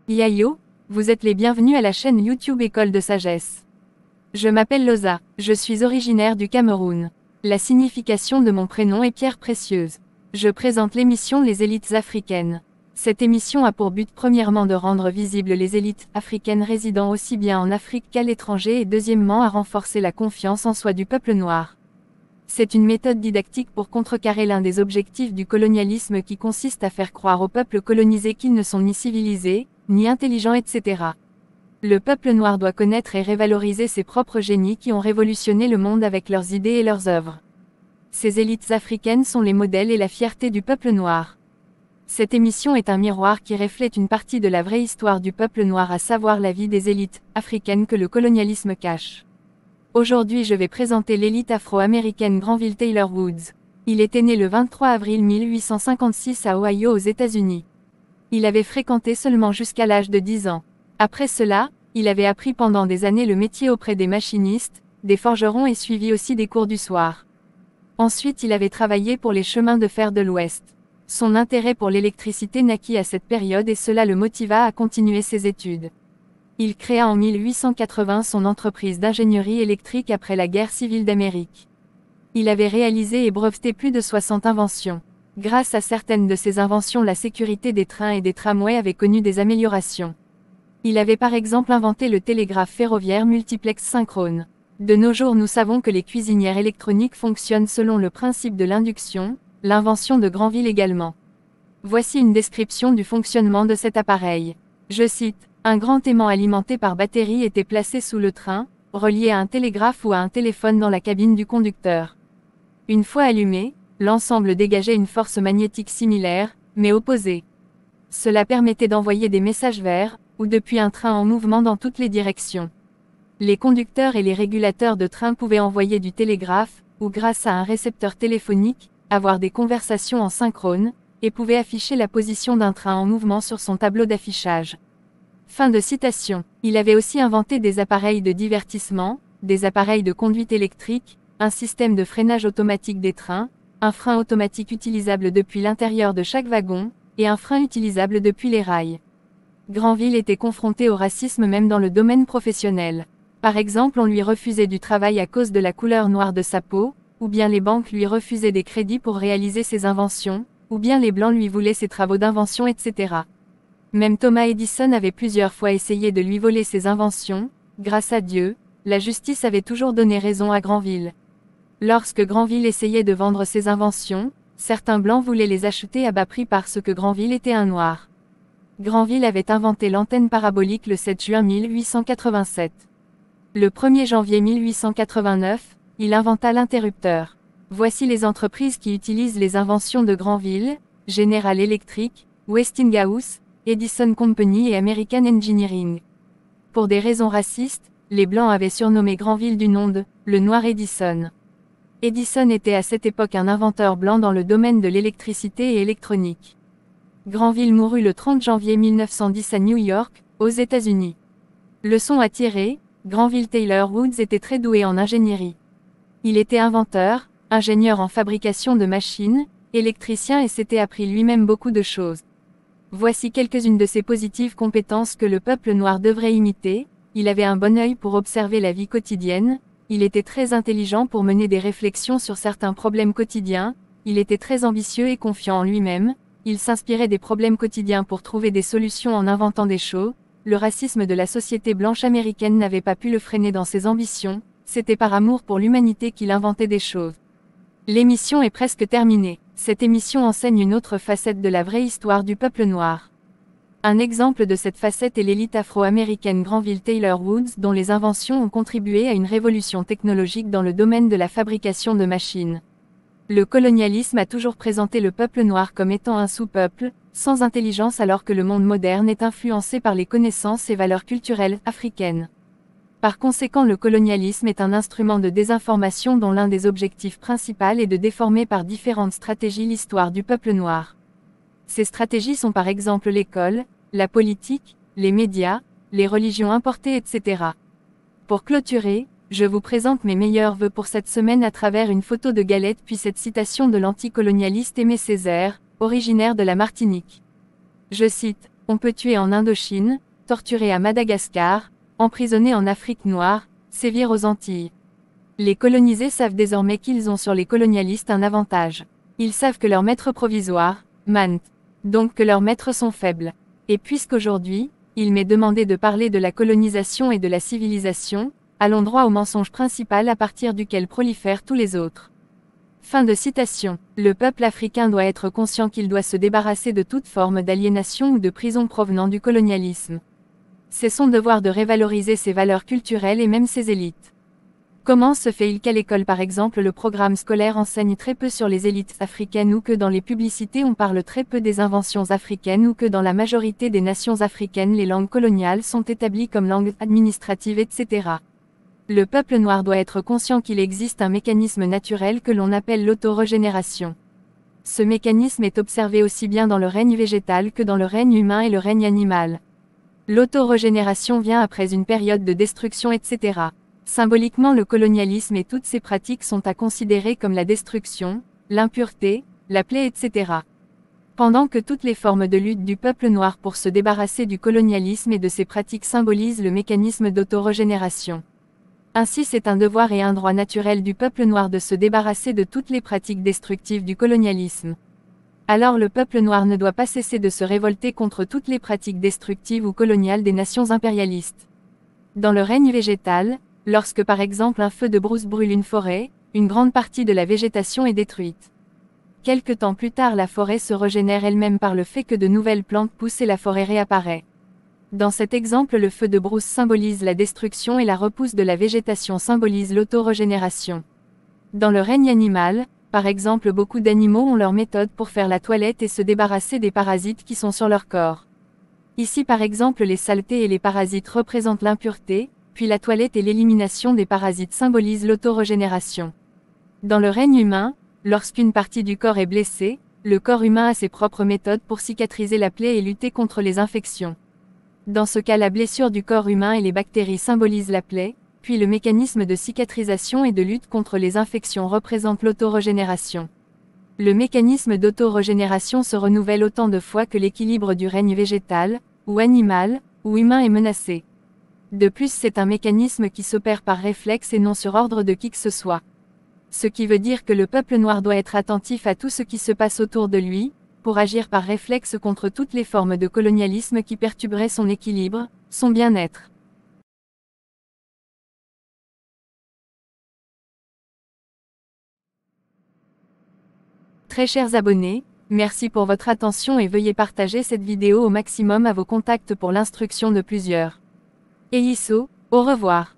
Yayo, vous êtes les bienvenus à la chaîne YouTube École de Sagesse. Je m'appelle Loza, je suis originaire du Cameroun. La signification de mon prénom est Pierre Précieuse. Je présente l'émission Les élites africaines. Cette émission a pour but premièrement de rendre visibles les élites africaines résidant aussi bien en Afrique qu'à l'étranger et deuxièmement à renforcer la confiance en soi du peuple noir. C'est une méthode didactique pour contrecarrer l'un des objectifs du colonialisme qui consiste à faire croire aux peuples colonisés qu'ils ne sont ni civilisés, ni intelligents, etc. Le peuple noir doit connaître et révaloriser ses propres génies qui ont révolutionné le monde avec leurs idées et leurs œuvres. Ces élites africaines sont les modèles et la fierté du peuple noir. Cette émission est un miroir qui reflète une partie de la vraie histoire du peuple noir, à savoir la vie des élites africaines que le colonialisme cache. Aujourd'hui je vais présenter l'élite afro-américaine Granville Taylor Woods. Il était né le 23 avril 1856 à Ohio aux États-Unis. Il avait fréquenté seulement jusqu'à l'âge de 10 ans. Après cela, il avait appris pendant des années le métier auprès des machinistes, des forgerons et suivi aussi des cours du soir. Ensuite il avait travaillé pour les chemins de fer de l'Ouest. Son intérêt pour l'électricité naquit à cette période et cela le motiva à continuer ses études. Il créa en 1880 son entreprise d'ingénierie électrique après la guerre civile d'Amérique. Il avait réalisé et breveté plus de 60 inventions. Grâce à certaines de ces inventions, la sécurité des trains et des tramways avait connu des améliorations. Il avait par exemple inventé le télégraphe ferroviaire multiplex synchrone. De nos jours nous savons que les cuisinières électroniques fonctionnent selon le principe de l'induction, l'invention de Granville également. Voici une description du fonctionnement de cet appareil. Je cite, « Un grand aimant alimenté par batterie était placé sous le train, relié à un télégraphe ou à un téléphone dans la cabine du conducteur. Une fois allumé, l'ensemble dégageait une force magnétique similaire, mais opposée. Cela permettait d'envoyer des messages vers, ou depuis un train en mouvement dans toutes les directions. Les conducteurs et les régulateurs de train pouvaient envoyer du télégraphe, ou grâce à un récepteur téléphonique, avoir des conversations en synchrone, et pouvaient afficher la position d'un train en mouvement sur son tableau d'affichage. » Fin de citation. Il avait aussi inventé des appareils de divertissement, des appareils de conduite électrique, un système de freinage automatique des trains, un frein automatique utilisable depuis l'intérieur de chaque wagon, et un frein utilisable depuis les rails. Granville était confronté au racisme même dans le domaine professionnel. Par exemple, on lui refusait du travail à cause de la couleur noire de sa peau, ou bien les banques lui refusaient des crédits pour réaliser ses inventions, ou bien les blancs lui voulaient ses travaux d'invention, etc. Même Thomas Edison avait plusieurs fois essayé de lui voler ses inventions. Grâce à Dieu, la justice avait toujours donné raison à Granville. Lorsque Granville essayait de vendre ses inventions, certains blancs voulaient les acheter à bas prix parce que Granville était un noir. Granville avait inventé l'antenne parabolique le 7 juin 1887. Le 1er janvier 1889, il inventa l'interrupteur. Voici les entreprises qui utilisent les inventions de Granville: General Electric, Westinghouse, Edison Company et American Engineering. Pour des raisons racistes, les blancs avaient surnommé Granville du nom de « le noir Edison ». Edison était à cette époque un inventeur blanc dans le domaine de l'électricité et électronique. Granville mourut le 30 janvier 1910 à New York, aux États-Unis. Leçon à tirer, Granville Taylor Woods était très doué en ingénierie. Il était inventeur, ingénieur en fabrication de machines, électricien et s'était appris lui-même beaucoup de choses. Voici quelques-unes de ses positives compétences que le peuple noir devrait imiter. Il avait un bon œil pour observer la vie quotidienne. Il était très intelligent pour mener des réflexions sur certains problèmes quotidiens. Il était très ambitieux et confiant en lui-même. Il s'inspirait des problèmes quotidiens pour trouver des solutions en inventant des choses. Le racisme de la société blanche américaine n'avait pas pu le freiner dans ses ambitions. C'était par amour pour l'humanité qu'il inventait des choses. L'émission est presque terminée. Cette émission enseigne une autre facette de la vraie histoire du peuple noir. Un exemple de cette facette est l'élite afro-américaine Granville Taylor Woods, dont les inventions ont contribué à une révolution technologique dans le domaine de la fabrication de machines. Le colonialisme a toujours présenté le peuple noir comme étant un sous-peuple, sans intelligence, alors que le monde moderne est influencé par les connaissances et valeurs culturelles africaines. Par conséquent, le colonialisme est un instrument de désinformation dont l'un des objectifs principaux est de déformer par différentes stratégies l'histoire du peuple noir. Ces stratégies sont par exemple l'école, la politique, les médias, les religions importées, etc. Pour clôturer, je vous présente mes meilleurs vœux pour cette semaine à travers une photo de galette puis cette citation de l'anticolonialiste Aimé Césaire, originaire de la Martinique. Je cite, On peut tuer en Indochine, torturer à Madagascar, emprisonner en Afrique noire, sévir aux Antilles. Les colonisés savent désormais qu'ils ont sur les colonialistes un avantage. Ils savent que leurs maîtres provisoires, mentent, donc que leurs maîtres sont faibles. Et puisqu'aujourd'hui, il m'est demandé de parler de la colonisation et de la civilisation, allons droit au mensonge principal à partir duquel prolifèrent tous les autres. Fin de citation. Le peuple africain doit être conscient qu'il doit se débarrasser de toute forme d'aliénation ou de prison provenant du colonialisme. C'est son devoir de révaloriser ses valeurs culturelles et même ses élites. Comment se fait-il qu'à l'école par exemple le programme scolaire enseigne très peu sur les élites africaines ou que dans les publicités on parle très peu des inventions africaines ou que dans la majorité des nations africaines les langues coloniales sont établies comme langues administratives etc. Le peuple noir doit être conscient qu'il existe un mécanisme naturel que l'on appelle l'autorégénération. Ce mécanisme est observé aussi bien dans le règne végétal que dans le règne humain et le règne animal. L'autorégénération vient après une période de destruction etc. Symboliquement le colonialisme et toutes ses pratiques sont à considérer comme la destruction, l'impureté, la plaie etc. Pendant que toutes les formes de lutte du peuple noir pour se débarrasser du colonialisme et de ses pratiques symbolisent le mécanisme d'autorégénération. Ainsi c'est un devoir et un droit naturel du peuple noir de se débarrasser de toutes les pratiques destructives du colonialisme. Alors le peuple noir ne doit pas cesser de se révolter contre toutes les pratiques destructives ou coloniales des nations impérialistes. Dans le règne végétal, lorsque par exemple un feu de brousse brûle une forêt, une grande partie de la végétation est détruite. Quelque temps plus tard la forêt se régénère elle-même par le fait que de nouvelles plantes poussent et la forêt réapparaît. Dans cet exemple le feu de brousse symbolise la destruction et la repousse de la végétation symbolise l'autorégénération. Dans le règne animal, par exemple beaucoup d'animaux ont leur méthode pour faire la toilette et se débarrasser des parasites qui sont sur leur corps. Ici par exemple les saletés et les parasites représentent l'impureté, puis la toilette et l'élimination des parasites symbolisent l'autorégénération. Dans le règne humain, lorsqu'une partie du corps est blessée, le corps humain a ses propres méthodes pour cicatriser la plaie et lutter contre les infections. Dans ce cas la blessure du corps humain et les bactéries symbolisent la plaie, puis le mécanisme de cicatrisation et de lutte contre les infections représente l'autorégénération. Le mécanisme d'autorégénération se renouvelle autant de fois que l'équilibre du règne végétal, ou animal, ou humain est menacé. De plus c'est un mécanisme qui s'opère par réflexe et non sur ordre de qui que ce soit. Ce qui veut dire que le peuple noir doit être attentif à tout ce qui se passe autour de lui, pour agir par réflexe contre toutes les formes de colonialisme qui perturberaient son équilibre, son bien-être. Très chers abonnés, merci pour votre attention et veuillez partager cette vidéo au maximum à vos contacts pour l'instruction de plusieurs. Eiso, au revoir.